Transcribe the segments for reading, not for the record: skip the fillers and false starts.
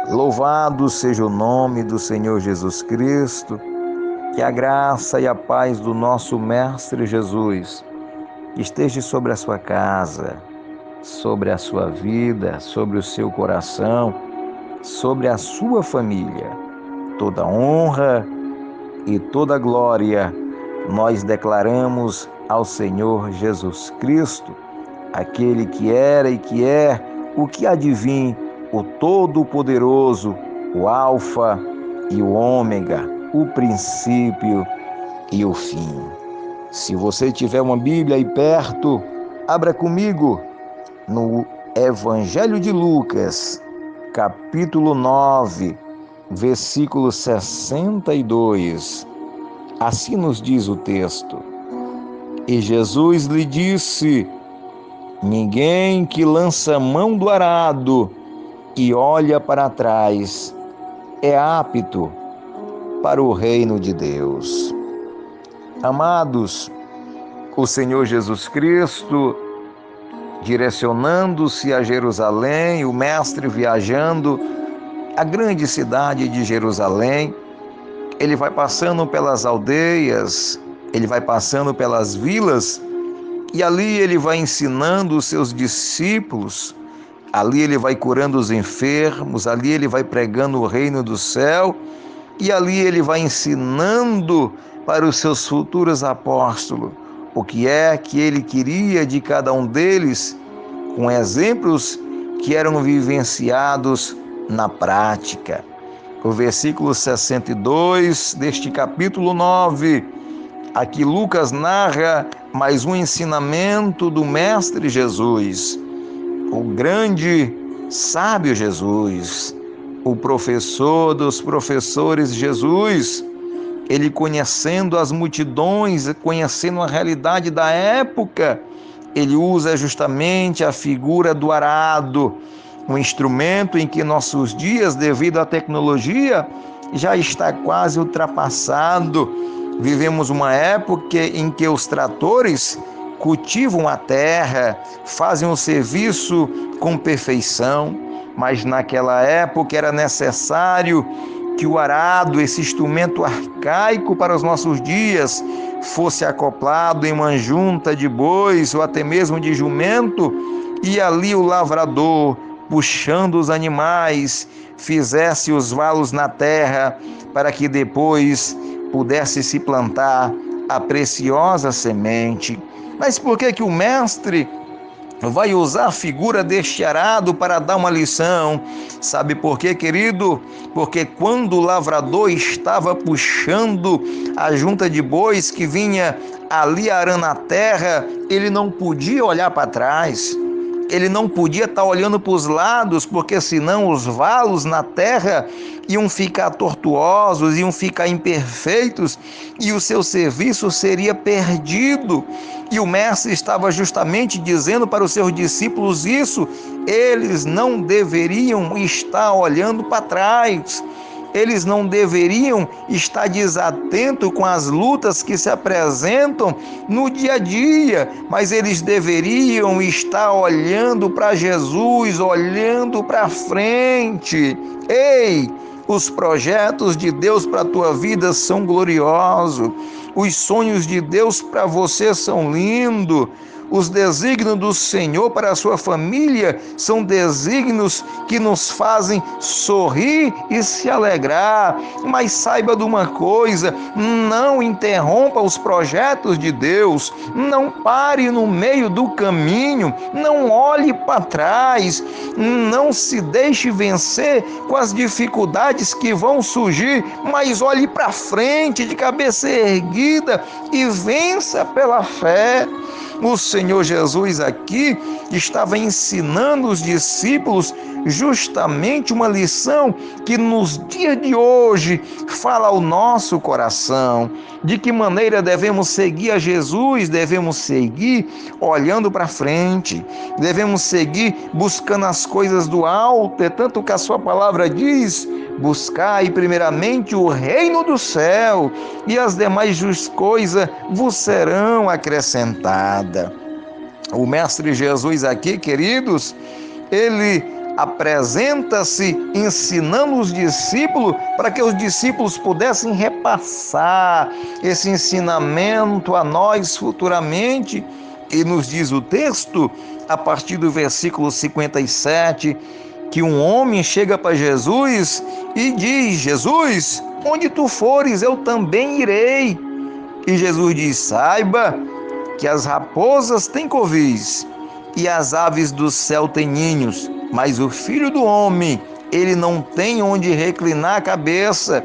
Louvado seja o nome do Senhor Jesus Cristo, que a graça e a paz do nosso Mestre Jesus esteja sobre a sua casa, sobre a sua vida, sobre o seu coração, sobre a sua família. Toda honra e toda glória nós declaramos ao Senhor Jesus Cristo, aquele que era e que é, o que há de vir, o Todo-Poderoso, o Alfa e o Ômega, o princípio e o fim. Se você tiver uma Bíblia aí perto, abra comigo no Evangelho de Lucas, capítulo 9, versículo 62. Assim nos diz o texto: E Jesus lhe disse: Ninguém que lança mão do arado e olha para trás é apto para o reino de Deus. Amados, o Senhor Jesus Cristo, direcionando-se a Jerusalém, o Mestre viajando à grande cidade de Jerusalém, ele vai passando pelas aldeias, ele vai passando pelas vilas, e ali ele vai ensinando os seus discípulos, ali ele vai curando os enfermos, ali ele vai pregando o reino do céu, e ali ele vai ensinando para os seus futuros apóstolos o que é que ele queria de cada um deles, com exemplos que eram vivenciados na prática. O versículo 62 deste capítulo 9, aqui Lucas narra mais um ensinamento do Mestre Jesus, o grande sábio Jesus, o professor dos professores Jesus. Ele, conhecendo as multidões, conhecendo a realidade da época, ele usa justamente a figura do arado, um instrumento em que nossos dias, devido à tecnologia, já está quase ultrapassado. Vivemos uma época em que os tratores cultivam a terra, fazem o serviço com perfeição, mas naquela época era necessário que o arado, esse instrumento arcaico para os nossos dias, fosse acoplado em uma junta de bois ou até mesmo de jumento, e ali o lavrador, puxando os animais, fizesse os valos na terra para que depois pudesse se plantar a preciosa semente. Mas por que o mestre vai usar a figura deste arado para dar uma lição? Sabe por quê, querido? Porque quando o lavrador estava puxando a junta de bois que vinha ali arando a terra, ele não podia olhar para trás. Ele não podia estar olhando para os lados, porque senão os valos na terra iam ficar tortuosos, iam ficar imperfeitos e o seu serviço seria perdido. E o mestre estava justamente dizendo para os seus discípulos isso: eles não deveriam estar olhando para trás. Eles não deveriam estar desatentos com as lutas que se apresentam no dia a dia, mas eles deveriam estar olhando para Jesus, olhando para frente. Ei, os projetos de Deus para a tua vida são gloriosos, os sonhos de Deus para você são lindos. Os desígnios do Senhor para a sua família são desígnios que nos fazem sorrir e se alegrar. Mas saiba de uma coisa: não interrompa os projetos de Deus, não pare no meio do caminho, não olhe para trás, não se deixe vencer com as dificuldades que vão surgir, mas olhe para frente de cabeça erguida e vença pela fé. O Senhor Jesus aqui estava ensinando os discípulos justamente uma lição que nos dias de hoje fala ao nosso coração. De que maneira devemos seguir a Jesus? Devemos seguir olhando para frente, devemos seguir buscando as coisas do alto, é tanto que a sua palavra diz: buscai primeiramente o reino do céu, e as demais coisas vos serão acrescentadas. O Mestre Jesus aqui, queridos, ele apresenta-se ensinando os discípulos para que os discípulos pudessem repassar esse ensinamento a nós futuramente. E nos diz o texto, a partir do versículo 57, que um homem chega para Jesus e diz: Jesus, onde tu fores, eu também irei. E Jesus diz: saiba que as raposas têm covis e as aves do céu têm ninhos, mas o Filho do Homem, ele não tem onde reclinar a cabeça.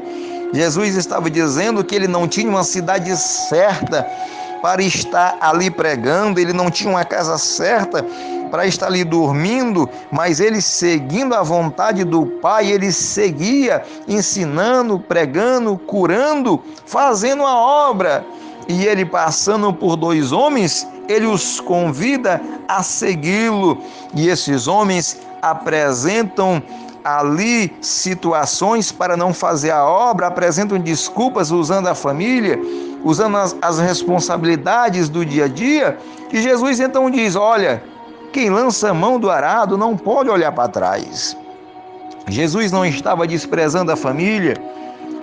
Jesus estava dizendo que ele não tinha uma cidade certa para estar ali pregando, ele não tinha uma casa certa para estar ali dormindo, mas ele, seguindo a vontade do Pai, ele seguia ensinando, pregando, curando, fazendo a obra. E ele, passando por dois homens, ele os convida a segui-lo. E esses homens apresentam ali situações para não fazer a obra, apresentam desculpas usando a família, usando as responsabilidades do dia a dia. E Jesus então diz: olha, quem lança a mão do arado não pode olhar para trás. Jesus não estava desprezando a família.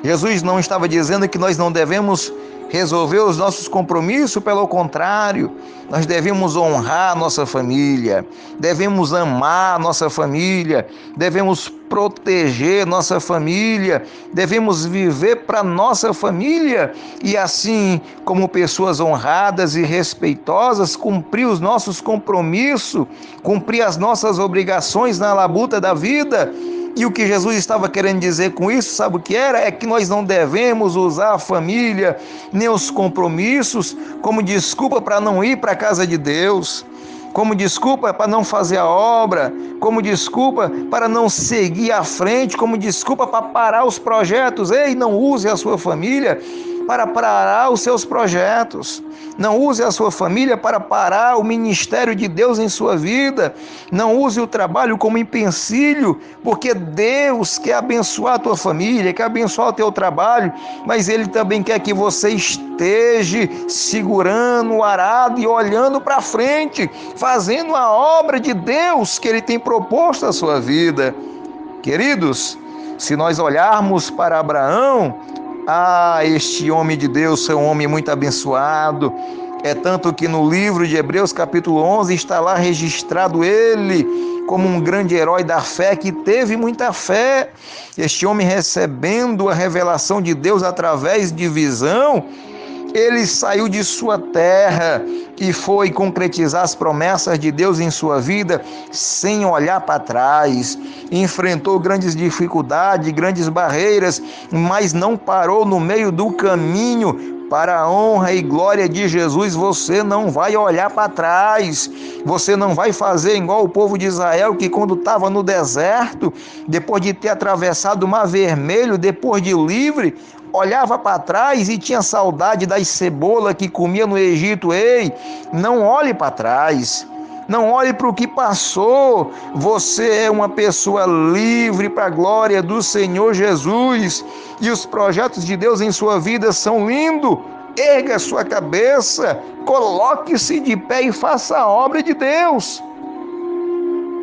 Jesus não estava dizendo que nós não devemos resolver os nossos compromissos, pelo contrário, nós devemos honrar a nossa família, devemos amar a nossa família, devemos proteger nossa família, devemos viver para nossa família e assim, como pessoas honradas e respeitosas, cumprir os nossos compromissos, cumprir as nossas obrigações na labuta da vida. E o que Jesus estava querendo dizer com isso, sabe o que era? É que nós não devemos usar a família, nem os compromissos, como desculpa para não ir para a casa de Deus, como desculpa para não fazer a obra, como desculpa para não seguir à frente, como desculpa para parar os projetos. Ei, não use a sua família para parar os seus projetos. Não use a sua família para parar o ministério de Deus em sua vida. Não use o trabalho como empecilho, porque Deus quer abençoar a tua família, quer abençoar o teu trabalho, mas Ele também quer que você esteja segurando o arado e olhando para frente, fazendo a obra de Deus que Ele tem proposto à sua vida. Queridos, se nós olharmos para Abraão, este homem de Deus é um homem muito abençoado. É tanto que no livro de Hebreus capítulo 11 está lá registrado ele como um grande herói da fé, que teve muita fé. Este homem, recebendo a revelação de Deus através de visão, ele saiu de sua terra e foi concretizar as promessas de Deus em sua vida sem olhar para trás. Enfrentou grandes dificuldades, grandes barreiras, mas não parou no meio do caminho. Para a honra e glória de Jesus, você não vai olhar para trás. Você não vai fazer igual o povo de Israel, que quando estava no deserto, depois de ter atravessado o Mar Vermelho, depois de livre, olhava para trás e tinha saudade das cebolas que comia no Egito. Ei, não olhe para trás. Não olhe para o que passou. Você é uma pessoa livre para a glória do Senhor Jesus. E os projetos de Deus em sua vida são lindos. Erga a sua cabeça, coloque-se de pé e faça a obra de Deus.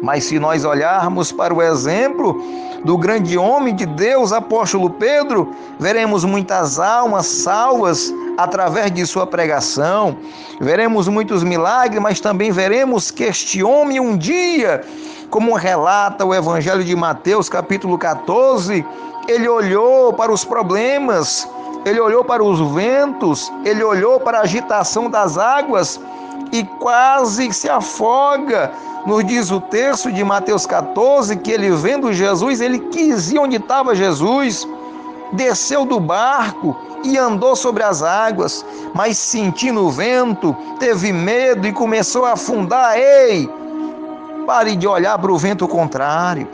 Mas se nós olharmos para o exemplo do grande homem de Deus, apóstolo Pedro, veremos muitas almas salvas através de sua pregação. Veremos muitos milagres, mas também veremos que este homem um dia, como relata o Evangelho de Mateus, capítulo 14, ele olhou para os problemas, ele olhou para os ventos, ele olhou para a agitação das águas e quase se afoga. Nos diz o texto de Mateus 14 que ele, vendo Jesus, ele quis ir onde estava Jesus, desceu do barco e andou sobre as águas, mas sentindo o vento, teve medo e começou a afundar. Ei, pare de olhar para o vento contrário,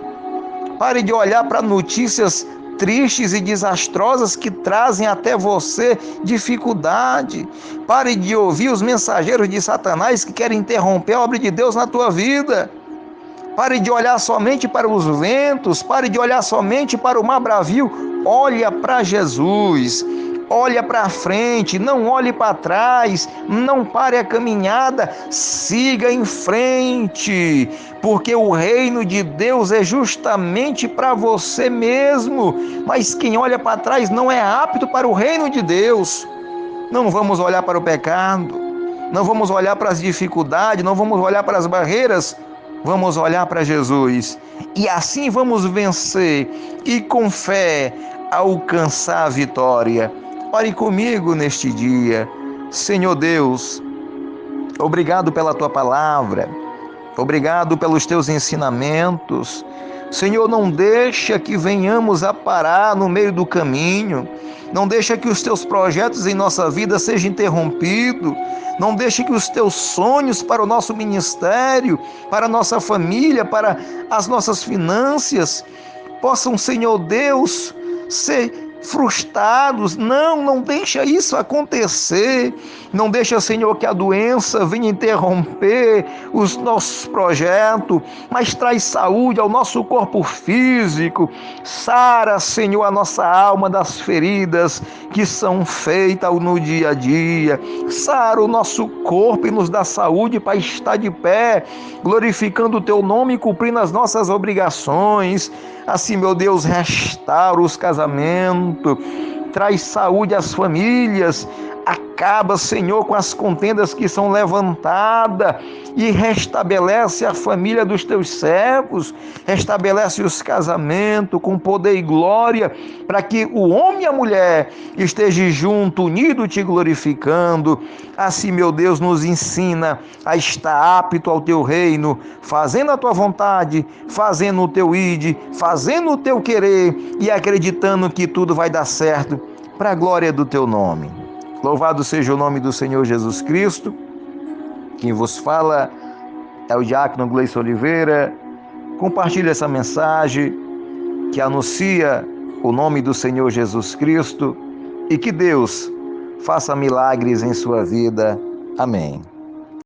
pare de olhar para notícias tristes e desastrosas que trazem até você dificuldade. Pare de ouvir os mensageiros de Satanás que querem interromper a obra de Deus na tua vida. Pare de olhar somente para os ventos, pare de olhar somente para o mar bravio. Olha para Jesus, Olha para frente, não olhe para trás, não pare a caminhada, siga em frente, porque o reino de Deus é justamente para você mesmo, mas quem olha para trás não é apto para o reino de Deus. Não vamos olhar para o pecado, não vamos olhar para as dificuldades, não vamos olhar para as barreiras, vamos olhar para Jesus. E assim vamos vencer e com fé alcançar a vitória. Ore comigo neste dia. Senhor Deus, obrigado pela tua palavra, obrigado pelos teus ensinamentos. Senhor, não deixa que venhamos a parar no meio do caminho, não deixa que os teus projetos em nossa vida sejam interrompidos, não deixa que os teus sonhos para o nosso ministério, para a nossa família, para as nossas finanças, possam, Senhor Deus, ser frustrados. Não deixa isso acontecer. Não deixa, Senhor, que a doença venha interromper os nossos projetos, mas traz saúde ao nosso corpo físico. Sara, Senhor, a nossa alma das feridas que são feitas no dia a dia. Sara o nosso corpo e nos dá saúde para estar de pé, glorificando o teu nome e cumprindo as nossas obrigações. Assim, meu Deus, restaura os casamentos, traz saúde às famílias, acaba, Senhor, com as contendas que são levantadas e restabelece a família dos teus servos, restabelece os casamentos com poder e glória, para que o homem e a mulher estejam juntos, unidos, te glorificando. Assim, meu Deus, nos ensina a estar apto ao teu reino, fazendo a tua vontade, fazendo o teu ide, fazendo o teu querer e acreditando que tudo vai dar certo para a glória do teu nome. Louvado seja o nome do Senhor Jesus Cristo. Quem vos fala é o diácono Gleison Oliveira. Compartilhe essa mensagem que anuncia o nome do Senhor Jesus Cristo e que Deus faça milagres em sua vida. Amém.